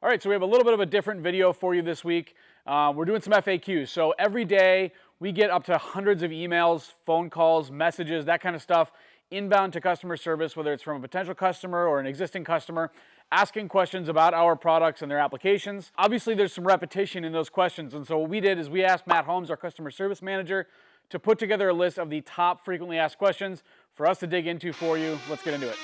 All right, so we have a little bit of a different video for you this week. We're doing some FAQs. So every day we get up to hundreds of emails, phone calls, messages, that kind of stuff, inbound to customer service, whether it's from a potential customer or an existing customer, asking questions about our products and their applications. Obviously, there's some repetition in those questions. And so what we did is we asked Matt Holmes, our customer service manager, to put together a list of the top frequently asked questions for us to dig into for you. Let's get into it.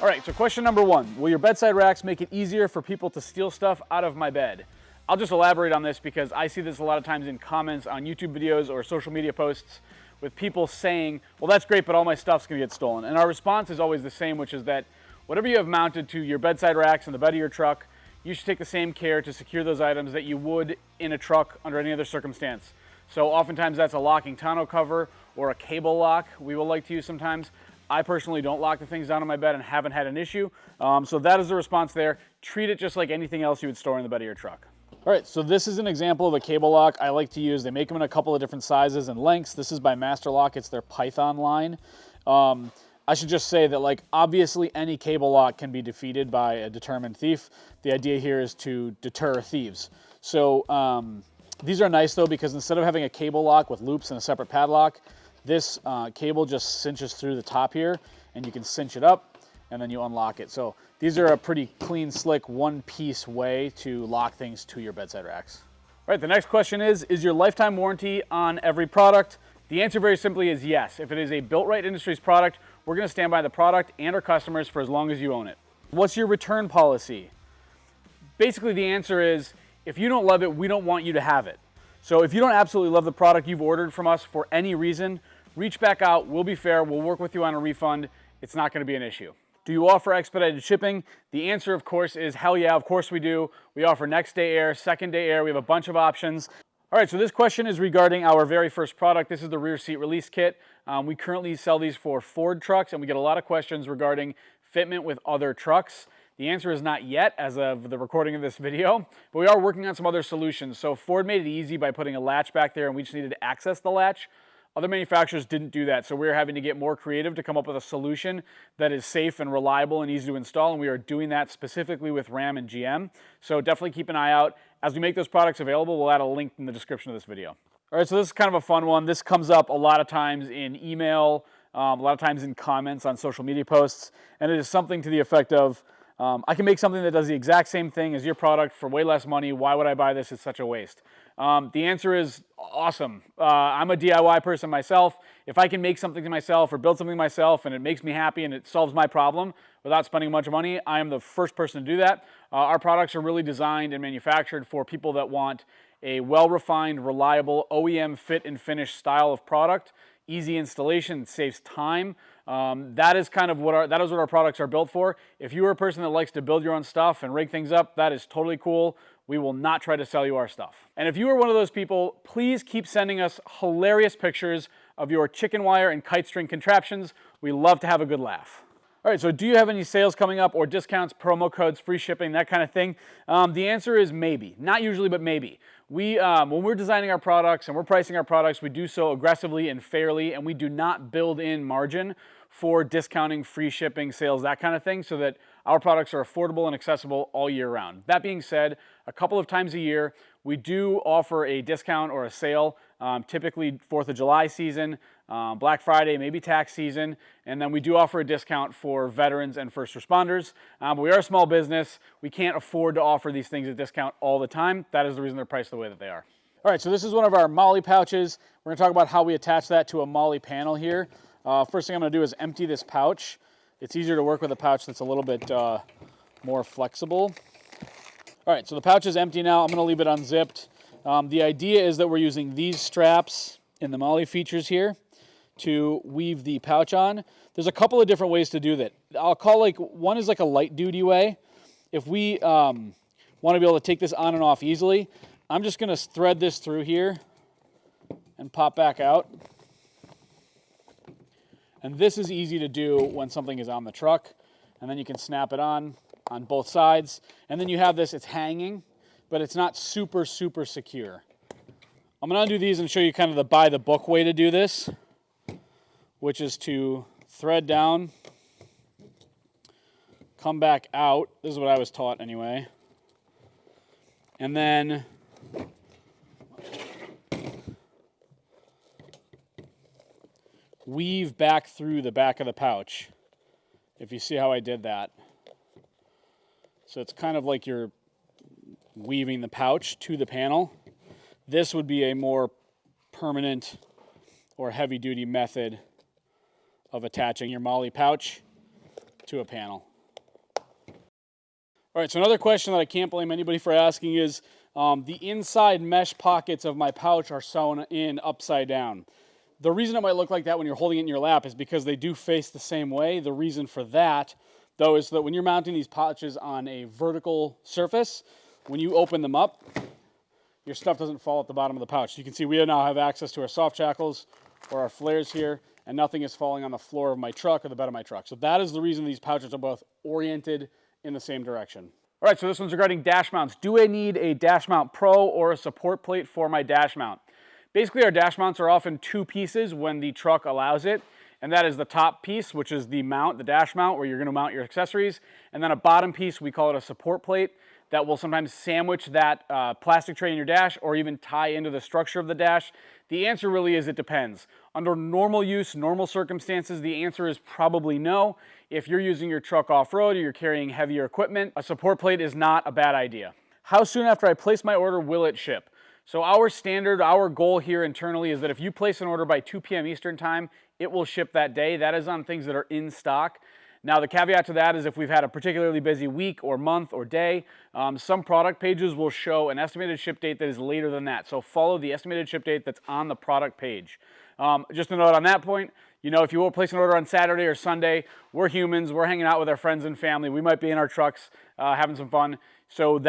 All right, so question number one, will your bedside racks make it easier for people to steal stuff out of my bed? I'll just elaborate on this because I see this a lot of times in comments on YouTube videos or social media posts with people saying, well, that's great, but all my stuff's gonna get stolen. And our response is always the same, which is that whatever you have mounted to your bedside racks in the bed of your truck, you should take the same care to secure those items that you would in a truck under any other circumstance. So oftentimes that's a locking tonneau cover or a cable lock we will like to use sometimes. I personally don't lock the things down on my bed and haven't had an issue. So that is the response there. Treat it just like anything else you would store in the bed of your truck. All right, so this is an example of a cable lock I like to use. They make them in a couple of different sizes and lengths. This is by Master Lock. It's their Python line. I should just say that, like, obviously any cable lock can be defeated by a determined thief. The idea here is to deter thieves. So these are nice though, because instead of having a cable lock with loops and a separate padlock, this cable just cinches through the top here, and you can cinch it up, and then you unlock it. So these are a pretty clean, slick, one-piece way to lock things to your bedside racks. All right, the next question is your lifetime warranty on every product? The answer very simply is yes. If it is a BuiltRight Industries product, we're gonna stand by the product and our customers for as long as you own it. What's your return policy? Basically, the answer is, if you don't love it, we don't want you to have it. So if you don't absolutely love the product you've ordered from us for any reason, reach back out, we'll be fair, we'll work with you on a refund. It's not gonna be an issue. Do you offer expedited shipping? The answer, of course, is hell yeah, of course we do. We offer next day air, second day air, we have a bunch of options. All right, so this question is regarding our very first product. This is the rear seat release kit. We currently sell these for Ford trucks, and we get a lot of questions regarding fitment with other trucks. The answer is not yet as of the recording of this video, but we are working on some other solutions. So Ford made it easy by putting a latch back there, and we just needed to access the latch. Other manufacturers didn't do that, so we're having to get more creative to come up with a solution that is safe and reliable and easy to install, and we are doing that specifically with Ram and GM. So definitely keep an eye out. As we make those products available, we'll add a link in the description of this video. All right, so this is kind of a fun one. This comes up a lot of times in email, a lot of times in comments on social media posts, and it is something to the effect of, I can make something that does the exact same thing as your product for way less money. Why would I buy this? It's such a waste. The answer is awesome. I'm a DIY person myself. If I can make something myself or build something myself and it makes me happy and it solves my problem without spending a bunch of money, I am the first person to do that. Our products are really designed and manufactured for people that want a well-refined, reliable OEM fit and finish style of product. Easy installation, saves time. That is kind of what our products are built for. If you are a person that likes to build your own stuff and rig things up, that is totally cool. We will not try to sell you our stuff. And if you are one of those people, please keep sending us hilarious pictures of your chicken wire and kite string contraptions. We love to have a good laugh. All right, so do you have any sales coming up or discounts, promo codes, free shipping, that kind of thing? The answer is maybe. Not usually, but maybe. When we're designing our products and we're pricing our products, we do so aggressively and fairly, and we do not build in margin for discounting, free shipping, sales, that kind of thing, so that our products are affordable and accessible all year round. That being said, a couple of times a year, we do offer a discount or a sale, typically 4th of July season, Black Friday, maybe tax season, and then we do offer a discount for veterans and first responders. But we are a small business. We can't afford to offer these things at discount all the time. That is the reason they're priced the way that they are. All right, so this is one of our MOLLE pouches. We're gonna talk about how we attach that to a MOLLE panel here. First thing I'm gonna do is empty this pouch. It's easier to work with a pouch that's a little bit more flexible. All right, so the pouch is empty now. I'm gonna leave it unzipped. The idea is that we're using these straps in the MOLLE features here to weave the pouch on. There's a couple of different ways to do that. I'll call one is like a light duty way. If we want to be able to take this on and off easily, I'm just gonna thread this through here and pop back out. And this is easy to do when something is on the truck. and then you can snap it on both sides. And then you have this, it's hanging, but it's not super, super secure. I'm gonna undo these and show you kind of the by the book way to do this, which is to thread down, come back out. This is what I was taught anyway. And then weave back through the back of the pouch, if you see how I did that. So it's kind of like you're weaving the pouch to the panel. This would be a more permanent or heavy-duty method of attaching your MOLLE pouch to a panel. All right, so another question that I can't blame anybody for asking is the inside mesh pockets of my pouch are sewn in upside down. The reason it might look like that when you're holding it in your lap is because they do face the same way. The reason for that, though, is that when you're mounting these pouches on a vertical surface, when you open them up, your stuff doesn't fall at the bottom of the pouch. You can see we now have access to our soft shackles or our flares here, and nothing is falling on the floor of my truck or the bed of my truck. So that is the reason these pouches are both oriented in the same direction. All right, so this one's regarding dash mounts. Do I need a dash mount pro or a support plate for my dash mount? Basically, our dash mounts are often two pieces when the truck allows it, and that is the top piece, which is the mount, the dash mount, where you're gonna mount your accessories, and then a bottom piece, we call it a support plate, that will sometimes sandwich that plastic tray in your dash or even tie into the structure of the dash. The answer really is it depends. Under normal use, normal circumstances, the answer is probably no. If you're using your truck off-road or you're carrying heavier equipment, a support plate is not a bad idea. How soon after I place my order will it ship? So our goal here internally is that if you place an order by 2 p.m. Eastern time, it will ship that day. That is on things that are in stock. Now, the caveat to that is if we've had a particularly busy week or month or day, some product pages will show an estimated ship date that is later than that. So follow the estimated ship date that's on the product page. Just a note on that point, you know, if you will place an order on Saturday or Sunday, we're humans, we're hanging out with our friends and family. We might be in our trucks having some fun. So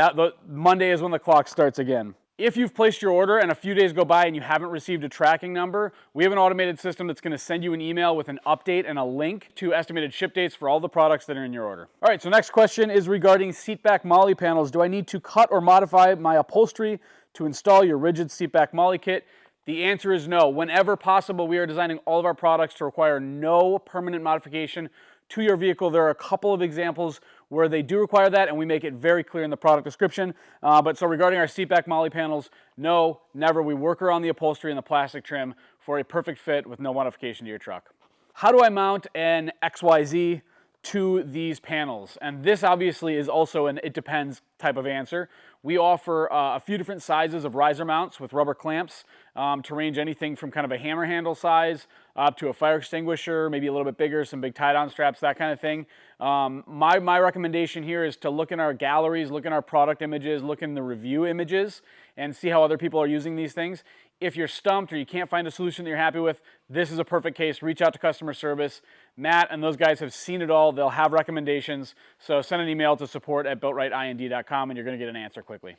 Monday is when the clock starts again. If you've placed your order and a few days go by and you haven't received a tracking number, we have an automated system that's going to send you an email with an update and a link to estimated ship dates for all the products that are in your order. All right, so next question is regarding seatback MOLLE panels. Do I need to cut or modify my upholstery to install your rigid seatback MOLLE kit? The answer is no. Whenever possible, we are designing all of our products to require no permanent modification to your vehicle. There are a couple of examples where they do require that, and we make it very clear in the product description. But so regarding our seatback MOLLE panels, no, never. We work around the upholstery and the plastic trim for a perfect fit with no modification to your truck. How do I mount an XYZ to these panels? And this obviously is also an it depends type of answer. We offer a few different sizes of riser mounts with rubber clamps to range anything from kind of a hammer handle size up to a fire extinguisher, maybe a little bit bigger, some big tie-down straps, that kind of thing. My recommendation here is to look in our galleries, look in our product images, look in the review images, and see how other people are using these things. If you're stumped or you can't find a solution that you're happy with, this is a perfect case. Reach out to customer service. Matt and those guys have seen it all. They'll have recommendations. So send an email to support@BuiltRightInd.com and you're going to get an answer quickly.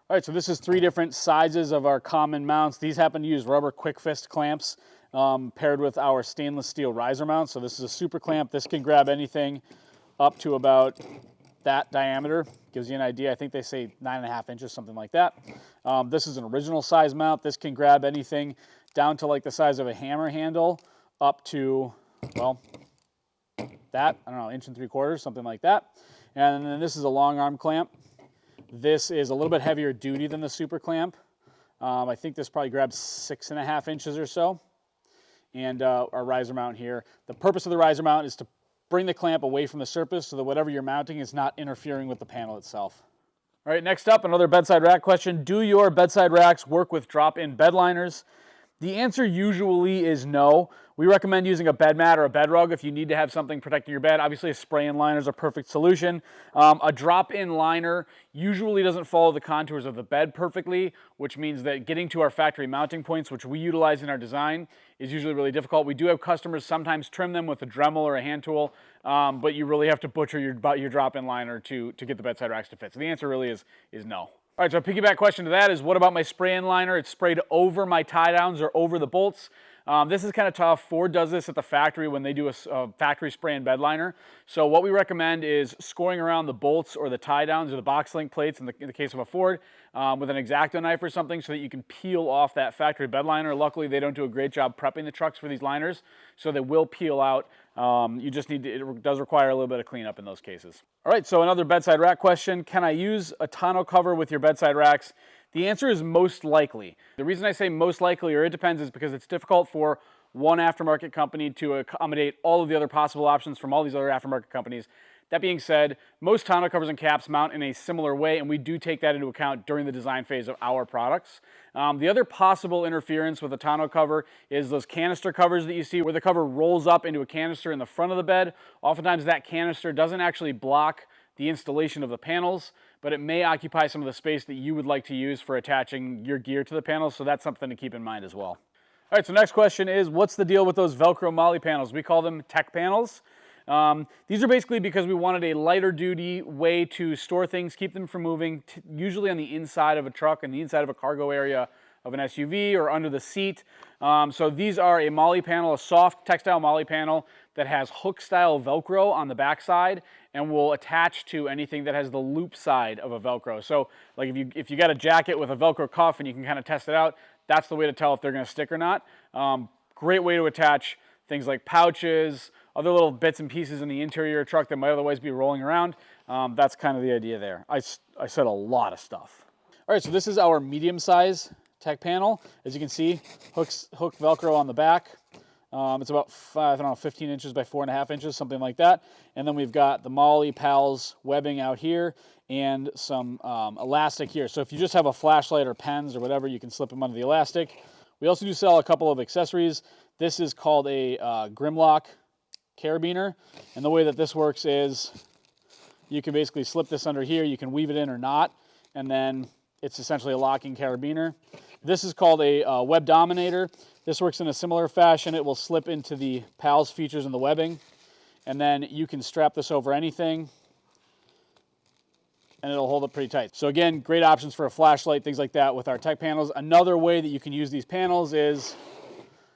All right, so this is 3 different sizes of our common mounts. These happen to use rubber quick fist clamps paired with our stainless steel riser mount. So this is a super clamp. This can grab anything up to about that diameter. Gives you an idea. I think they say 9.5 inches, something like that. This is an original size mount. This can grab anything down to like the size of a hammer handle up to, well, that, I don't know, 1 3/4 inches, something like that. And then this is a long arm clamp. This is a little bit heavier duty than the super clamp. I think this probably grabs 6.5 inches or so. And our riser mount here. The purpose of the riser mount is to bring the clamp away from the surface so that whatever you're mounting is not interfering with the panel itself. All right, next up, another bedside rack question. Do your bedside racks work with drop-in bed liners? The answer usually is no. We recommend using a bed mat or a bed rug if you need to have something protecting your bed. Obviously, a spray-in liner is a perfect solution. A drop-in liner usually doesn't follow the contours of the bed perfectly, which means that getting to our factory mounting points, which we utilize in our design, is usually really difficult. We do have customers sometimes trim them with a Dremel or a hand tool, but you really have to butcher your drop-in liner to get the bedside racks to fit. So the answer really is no. All right, so a piggyback question to that is, what about my spray-in liner? It's sprayed over my tie-downs or over the bolts. This is kind of tough. Ford does this at the factory when they do a factory spray and bed liner. So what we recommend is scoring around the bolts or the tie downs or the box link plates in the case of a Ford with an X-Acto knife or something so that you can peel off that factory bed liner. Luckily, they don't do a great job prepping the trucks for these liners, so they will peel out. You just need to, it does require a little bit of cleanup in those cases. All right, so another bedside rack question. Can I use a tonneau cover with your bedside racks? The answer is most likely. The reason I say most likely, or it depends, is because it's difficult for one aftermarket company to accommodate all of the other possible options from all these other aftermarket companies. That being said, most tonneau covers and caps mount in a similar way, and we do take that into account during the design phase of our products. The other possible interference with a tonneau cover is those canister covers that you see where the cover rolls up into a canister in the front of the bed. Oftentimes that canister doesn't actually block the installation of the panels, but it may occupy some of the space that you would like to use for attaching your gear to the panels, so that's something to keep in mind as well. All right, so next question is, what's the deal with those Velcro MOLLE panels? We call them tech panels. These are basically because we wanted a lighter duty way to store things, keep them from moving, usually on the inside of a truck and the inside of a cargo area of an SUV or under the seat. So these are a MOLLE panel, a soft textile MOLLE panel that has hook style Velcro on the back side and will attach to anything that has the loop side of a Velcro. So like if you got a jacket with a Velcro cuff and you can kind of test it out, that's the way to tell if they're going to stick or not. Great way to attach things like pouches, other little bits and pieces in the interior of a truck that might otherwise be rolling around. That's kind of the idea there. I said a lot of stuff. All right, so this is our medium size tech panel. As you can see, hook Velcro on the back. It's about 15 inches by 4.5 inches, something like that. And then we've got the MOLLE Pals webbing out here and some elastic here. So if you just have a flashlight or pens or whatever, you can slip them under the elastic. We also do sell a couple of accessories. This is called a Grimlock carabiner. And the way that this works is you can basically slip this under here. You can weave it in or not. And then it's essentially a locking carabiner. This is called a web dominator. This works in a similar fashion. It will slip into the Pals features in the webbing, and then you can strap this over anything, and it'll hold it pretty tight. So again, great options for a flashlight, things like that with our tech panels. Another way that you can use these panels is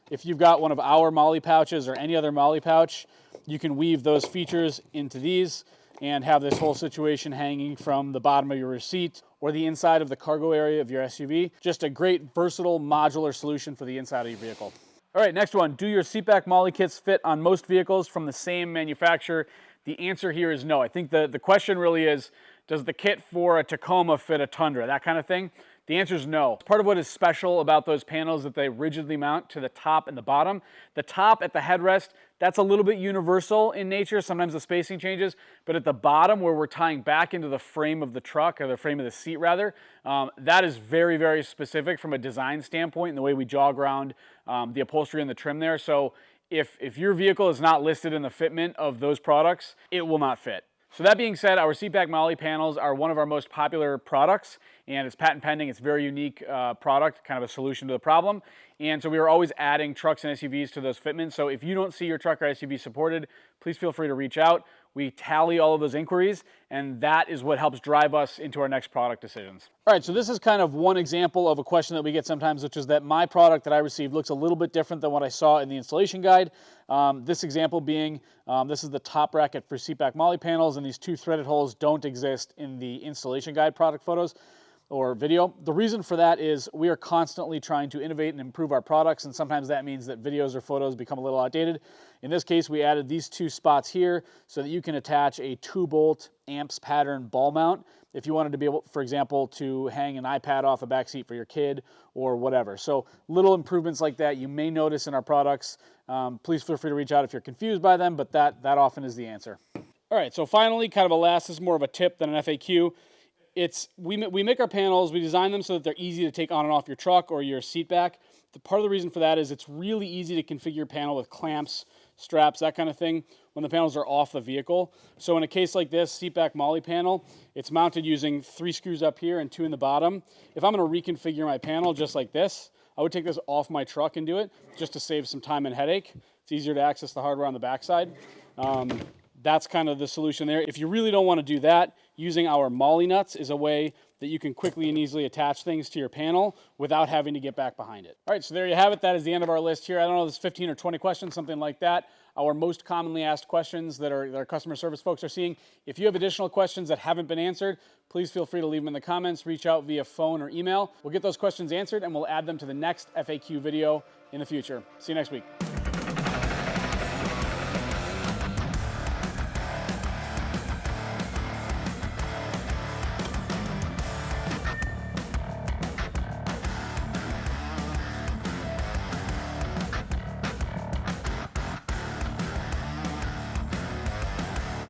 if you've got one of our MOLLE pouches or any other MOLLE pouch, you can weave those features into these and have this whole situation hanging from the bottom of your seat or the inside of the cargo area of your SUV. Just a great versatile modular solution for the inside of your vehicle. All right, next one. Do your Seatback MOLLE kits fit on most vehicles from the same manufacturer? The answer here is no. I think the question really is, does the kit for a Tacoma fit a Tundra, that kind of thing? The answer is no. Part of what is special about those panels is that they rigidly mount to the top and the bottom. The top at the headrest, that's a little bit universal in nature. Sometimes the spacing changes, but at the bottom where we're tying back into the frame of the truck, or the frame of the seat rather, that is very, very specific from a design standpoint and the way we jog around the upholstery and the trim there. So if your vehicle is not listed in the fitment of those products, it will not fit. So that being said, our Seatback MOLLE panels are one of our most popular products, and it's patent pending. It's a very unique product, kind of a solution to the problem. And so we are always adding trucks and SUVs to those fitments. So if you don't see your truck or SUV supported, please feel free to reach out. We tally all of those inquiries, and that is what helps drive us into our next product decisions. All right, so this is kind of one example of a question that we get sometimes, which is that my product that I received looks a little bit different than what I saw in the installation guide. This example being, this is the top bracket for Seatback MOLLE panels, and these two threaded holes don't exist in the installation guide product photos or video. The reason for that is we are constantly trying to innovate and improve our products, and sometimes that means that videos or photos become a little outdated. In this case, we added these two spots here so that you can attach a 2-bolt amps pattern ball mount if you wanted to be able, for example, to hang an iPad off a back seat for your kid or whatever. So little improvements like that you may notice in our products. Please feel free to reach out if you're confused by them, but that often is the answer. All right, so finally, kind of a last, this is more of a tip than an FAQ. We make our panels, we design them so that they're easy to take on and off your truck or your seat back. Part of the reason for that is it's really easy to configure your panel with clamps, straps, that kind of thing when the panels are off the vehicle. So in a case like this, Seatback MOLLE panel, it's mounted using 3 screws up here and 2 in the bottom. If I'm going to reconfigure my panel just like this, I would take this off my truck and do it just to save some time and headache. It's easier to access the hardware on the backside. that's kind of the solution there. If you really don't want to do that, using our MOLLE nuts is a way that you can quickly and easily attach things to your panel without having to get back behind it. All right, so there you have it. That is the end of our list here. I don't know, there's 15 or 20 questions, something like that. Our most commonly asked questions that our customer service folks are seeing. If you have additional questions that haven't been answered, please feel free to leave them in the comments, reach out via phone or email. We'll get those questions answered and we'll add them to the next FAQ video in the future. See you next week.